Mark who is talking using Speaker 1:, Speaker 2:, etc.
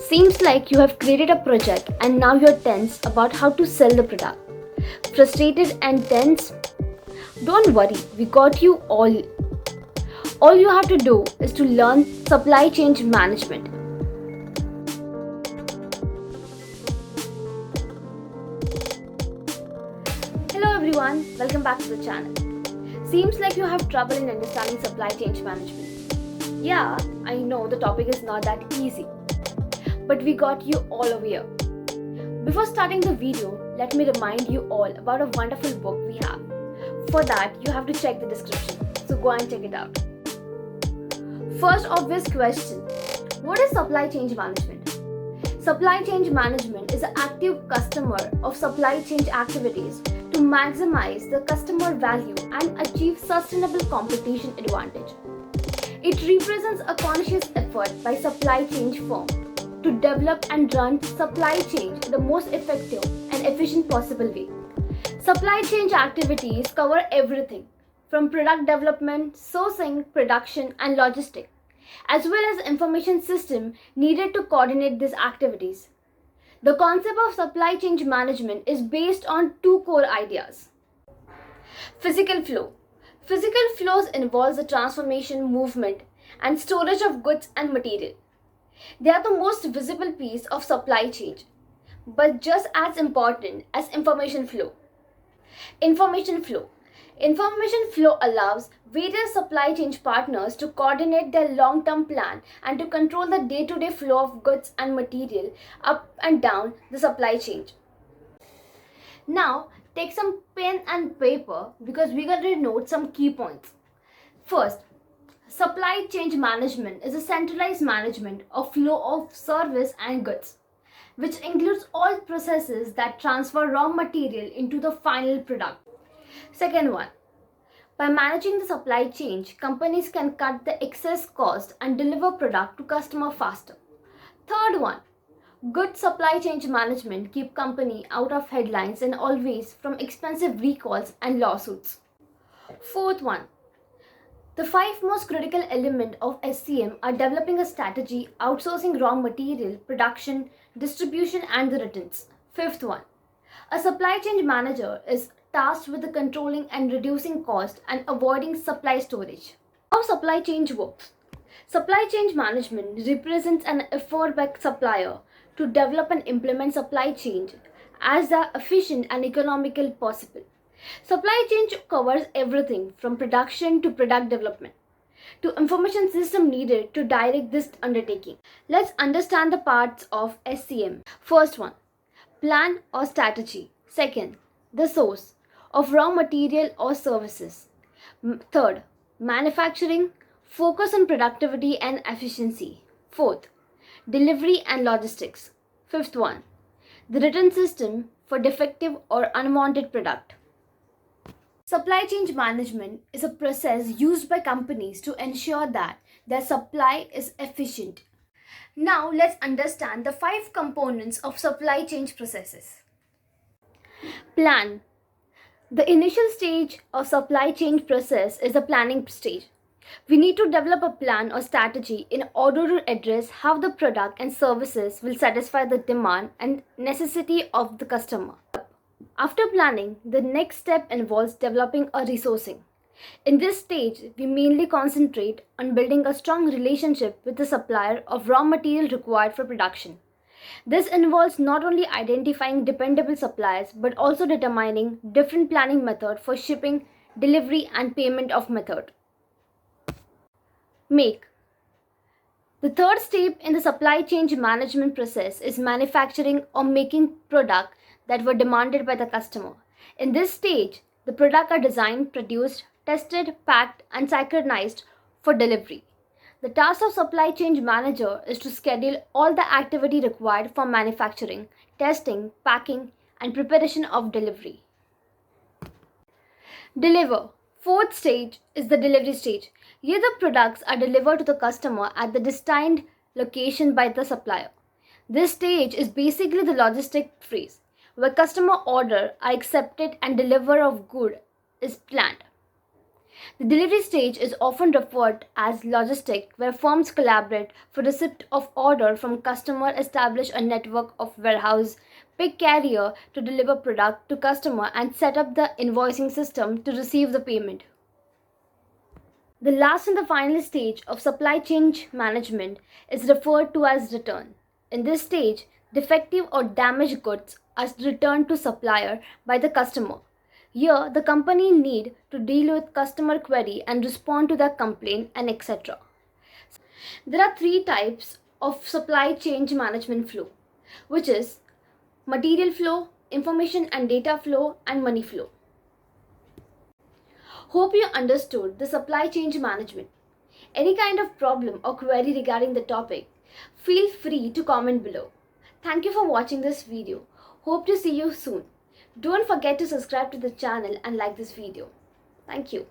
Speaker 1: Seems like you have created a project and now you're tense about how to sell the product. Frustrated and tense? Don't worry, we got you all. All you have to do is to learn supply chain management. Hello everyone, welcome back to the channel. Seems like you have trouble in understanding supply chain management. Yeah, I know the topic is not that easy, but we got you all over here. Before starting the video, let me remind you all about a wonderful book we have. For that, you have to check the description, so go and check it out. First obvious question, what is supply chain management? Supply chain management is an active customer of supply chain activities to maximize the customer value and achieve sustainable competition advantage. It represents a conscious effort by supply chain firm to develop and run supply chain in the most effective and efficient possible way. Supply chain activities cover everything from product development, sourcing, production, and logistics, as well as information system needed to coordinate these activities. The concept of supply chain management is based on two core ideas. Physical flow. Physical flows involves the transformation, movement, and storage of goods and material. They are the most visible piece of supply chain, but just as important as information flow. Information flow. Information flow allows various supply chain partners to coordinate their long-term plan and to control the day-to-day flow of goods and material up and down the supply chain. Now, take some pen and paper because we're going to note some key points. First, supply chain management is a centralized management of flow of service and goods, which includes all processes that transfer raw material into the final product. Second one, by managing the supply chain, companies can cut the excess cost and deliver product to customer faster. Third one, good supply chain management keep company out of headlines and always from expensive recalls and lawsuits. Fourth one, the five most critical elements of SCM are developing a strategy, outsourcing raw material, production, distribution, and the returns. Fifth one, a supply chain manager is tasked with the controlling and reducing cost and avoiding supply storage. How supply chain works? Supply chain management represents an effort by supplier to develop and implement supply chain as efficient and economical possible. Supply chain covers everything from production to product development to information system needed to direct this undertaking. Let's understand the parts of SCM. First one, plan or strategy. Second, the source of raw material or services. Third, manufacturing, focus on productivity and efficiency. Fourth, delivery and logistics. Fifth one, the return system for defective or unwanted product. Supply chain management is a process used by companies to ensure that their supply is efficient. Now let's understand the five components of supply chain processes. Plan. The initial stage of supply chain process is the planning stage. We need to develop a plan or strategy in order to address how the product and services will satisfy the demand and necessity of the customer. After planning, the next step involves developing a resourcing. In this stage, we mainly concentrate on building a strong relationship with the supplier of raw material required for production. This involves not only identifying dependable suppliers but also determining different planning methods for shipping, delivery, and payment of method. Make. The third step in the supply chain management process is manufacturing or making products that were demanded by the customer. In this stage, the products are designed, produced, tested, packed, and synchronized for delivery. The task of supply chain manager is to schedule all the activity required for manufacturing, testing, packing, and preparation of delivery. Deliver. Fourth stage is the delivery stage. Here the products are delivered to the customer at the destined location by the supplier. This stage is basically the logistic phase, where customer order are accepted and delivery of good is planned. The delivery stage is often referred as logistic, where firms collaborate for receipt of order from customer, establish a network of warehouse, pick carrier to deliver product to customer, and set up the invoicing system to receive the payment. The last and the final stage of supply chain management is referred to as return. In this stage, defective or damaged goods are returned to supplier by the customer. Here, the company need to deal with customer query and respond to their complaint and etc. There are three types of supply chain management flow, which is material flow, information and data flow, and money flow. Hope you understood the supply chain management. Any kind of problem or query regarding the topic, feel free to comment below. Thank you for watching this video. Hope to see you soon. Don't forget to subscribe to the channel and like this video. Thank you.